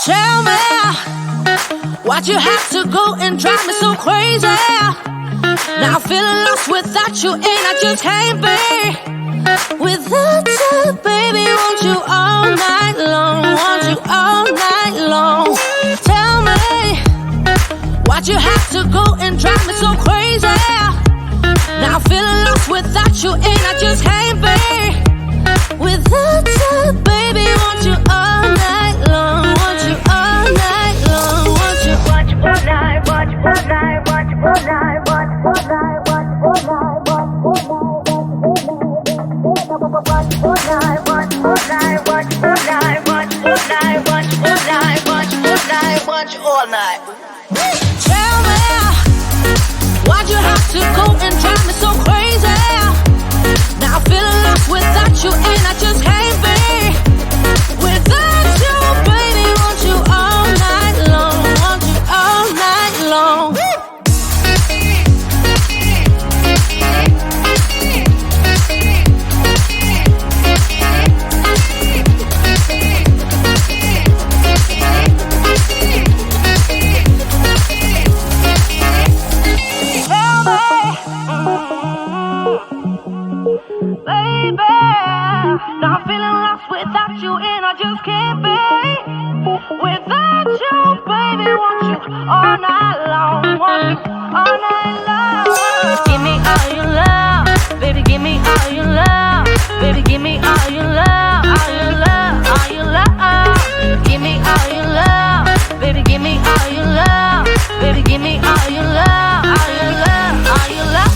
Tell me, why'd you have to go and drive me so crazy? Now I'm feeling lost without you, and I just can't be without you, baby. Want you all night long, want you all night long. Tell me, why'd you have to go and drive me so crazy? Now I'm feeling lost without you, and I just can't be without you, baby. Want you all night long, want you all night long, want you. Want you all night, want you all night, want you all night, want you all night, want you all night, want you all night, want you all night, want you all night, want you all night, want you all night, want you all night, want you all night. Tell me, why'd you have to go and drive me so crazy? Now I'm feeling lost without you, and I just can't be without you, baby. Want you all night long, want you all night long. Baby, now I'm feeling lost without you, and I just can't be without you, baby. Want you all night long, want you all night long. Give me all your love, baby. Give me all your love, baby. Give me all your love, all your love, all your love. Give me all your love, baby. Give me all your love, baby. Give me all your love, all your love, all your love.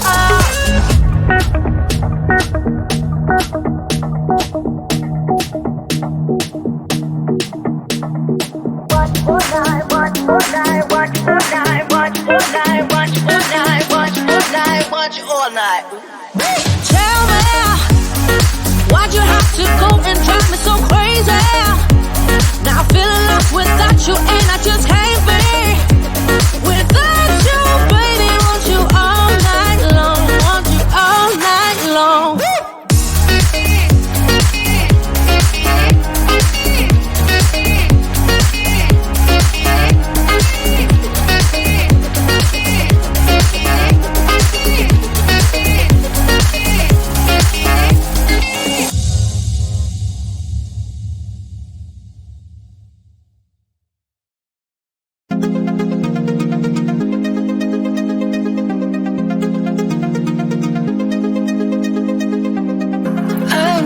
All night. Tell me, why'd you have to go and drive me so crazy? Now I'm feeling lost without you, and I just can't be without you, baby. Want you all night long, want you all night long.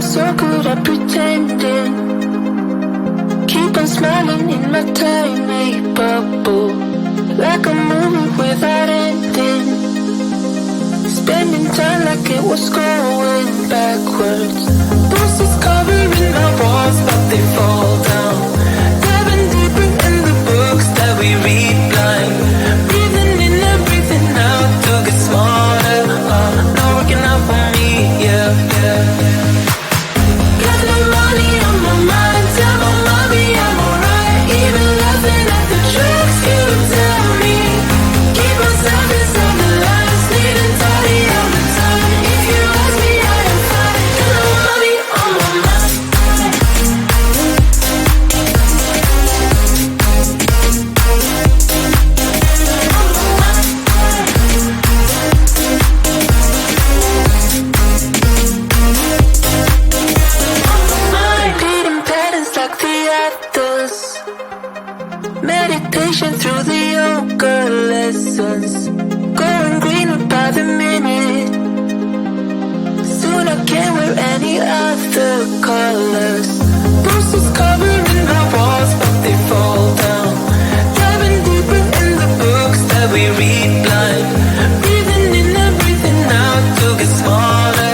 So good at pretending, keep on smiling in my tiny bubble, like a movie without ending, spending time like it was going backwards. Bruises covering our walls, but they fall down, diving deeper in the books that we read blind, breathing in and breathing out to get smarter, not working out for me, yeah, yeah. Meditation through the yoga lessons, going greener by the minute. Soon I can't wear any other colors. Bruises covering our walls, but they fall down, diving deeper in the books that we read blind, breathing in and breathing out to get smarter,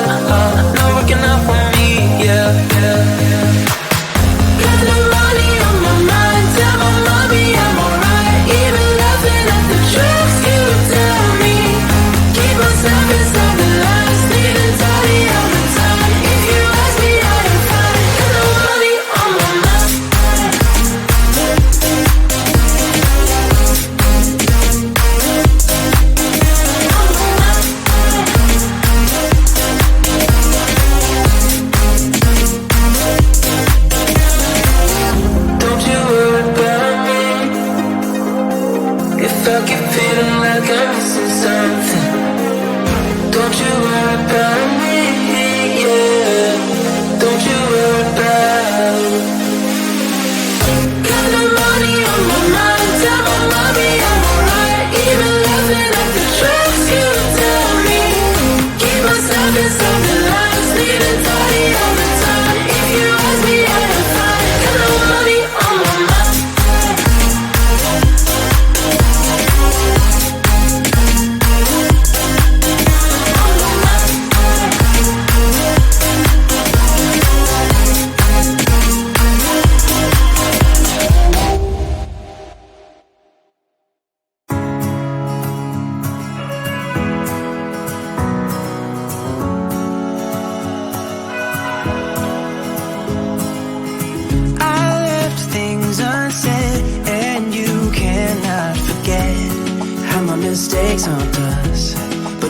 not working out for me, yeah, yeah, yeah. Got no money on my mind, tell my mommy I'm alright, even laughing at the jokes you tell me. Keep myself inside the lines, needing tidy all the time. If you ask me, I am fine. Got no money on my mind.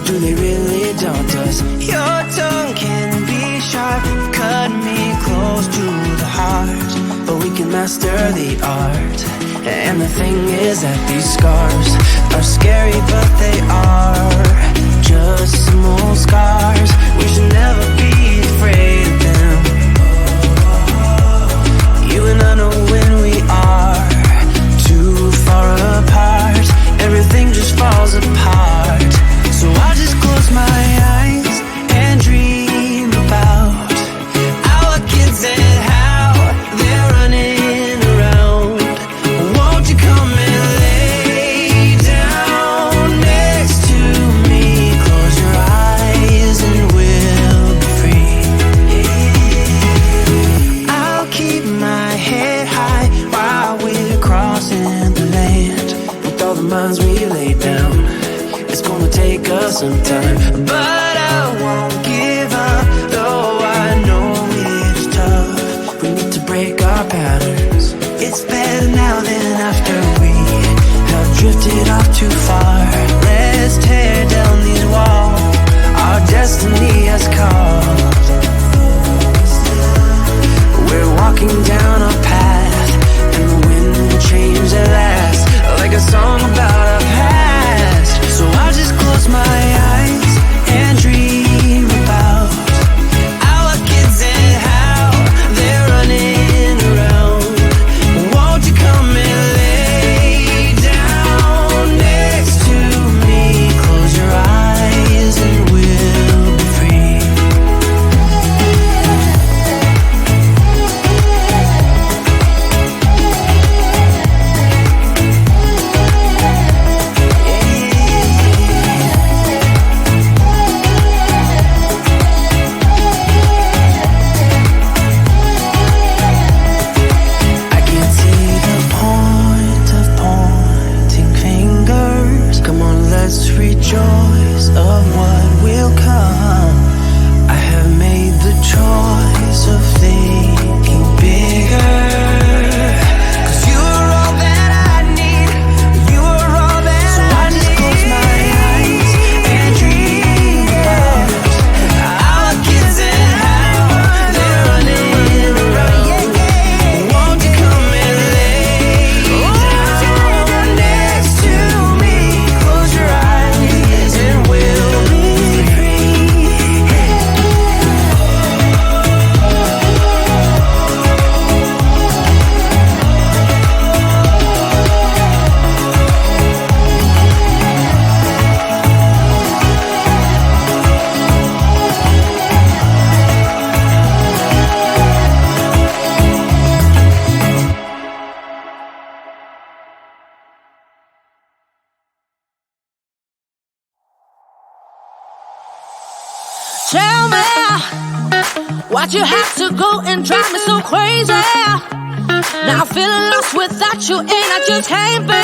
do they really daunt us? Your tongue can be sharp, cut me close to the heart, but we can master the art. And the thing is that these scars are scary, but they are just some old scars. We should never be afraid of them. You and I know when we are too far apart, everything just falls apart. So I just close my eyes and dream about our kids and how they're running around. Won't you come and lay down next to me? Close your eyes and we'll be free. I'll keep my head high while we're crossing the land. With all the minds we lay down, it's gonna take us some time, but I won't give up, though I know it's tough. We need to break our patterns. It's better now than after we have drifted off too far. Let's tear down these walls our destiny has called. We're walking down a path, and the wind will change at last, like a song about our past. So I'll just close my eyes and dream about our kids and how they're running around. Won't you come and lay down next to me? Close your eyes and we'll be free. I can't see the point of pointing fingers. Come on, let's rejoice of what will come. I have made the choice of thinking bigger. 'Cause you're all that I need. You're all that so I just close my eyes and dream about our kids and how they're running around. Won't you come and lay down next to me? Close your eyes and we'll be free. Tell me, why'd you have to go and drive me so crazy? Now I'm feeling lost without you, and I just can't be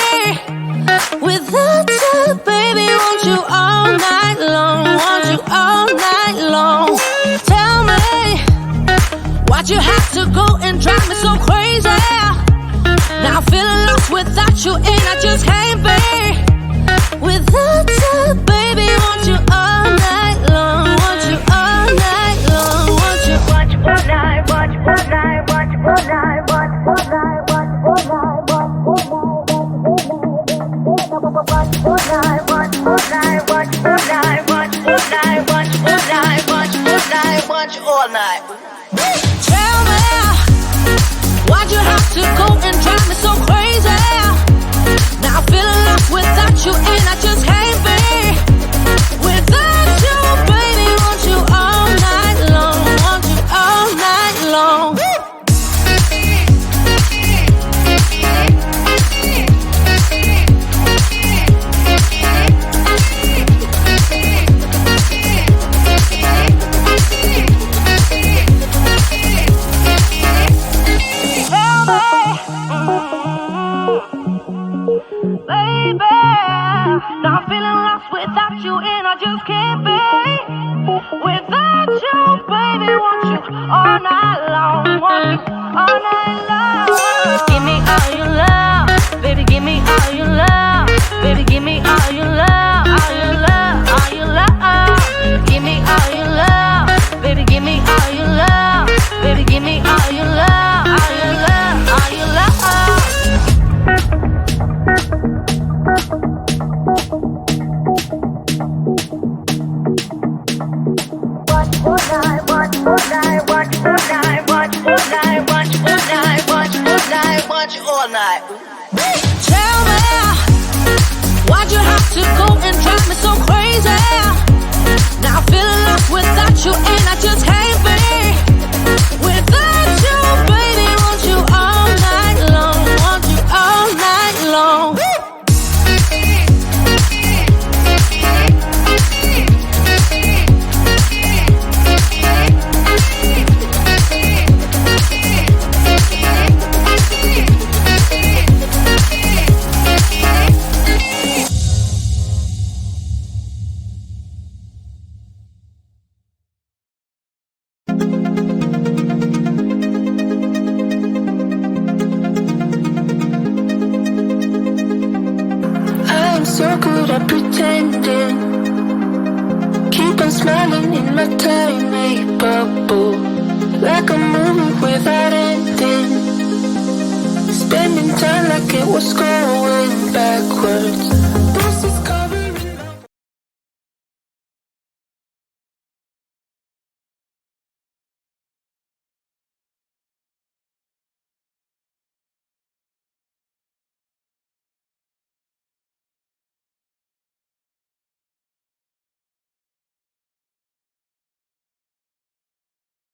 without you, baby. Want you all night long, want you all night long. Tell me, why'd you have to go and drive me so crazy? Now I'm feeling lost without you, and I just can't be without you, baby. Want you all night long, want you all night long, want you all night, want you all night, want you all night, want you all night, want you all night, want you all night, want you all night, want you all night, want you all night, want you all night, want you all night, want you all night. Tell me, why'd you have to go and drive me so crazy? Now I'm feeling lost without you, and I just can't be without you, baby. Want you all night long, want you all night long. Baby, now I'm feeling lost without you, and I just can't be without you, baby. Want you all night long, want you all night long. Give me all your love, baby. Give me all your love, baby. Give me all your love, all your love, all your love. want you all night. Tell me, why'd you have to go and drive me so crazy? Now I'm feeling lost without you, and I just can't be without you, baby. Want you all night long, want you all night long. So good at pretending, keep on smiling in my tiny bubble, like a movie without ending, spending time like it was going backwards.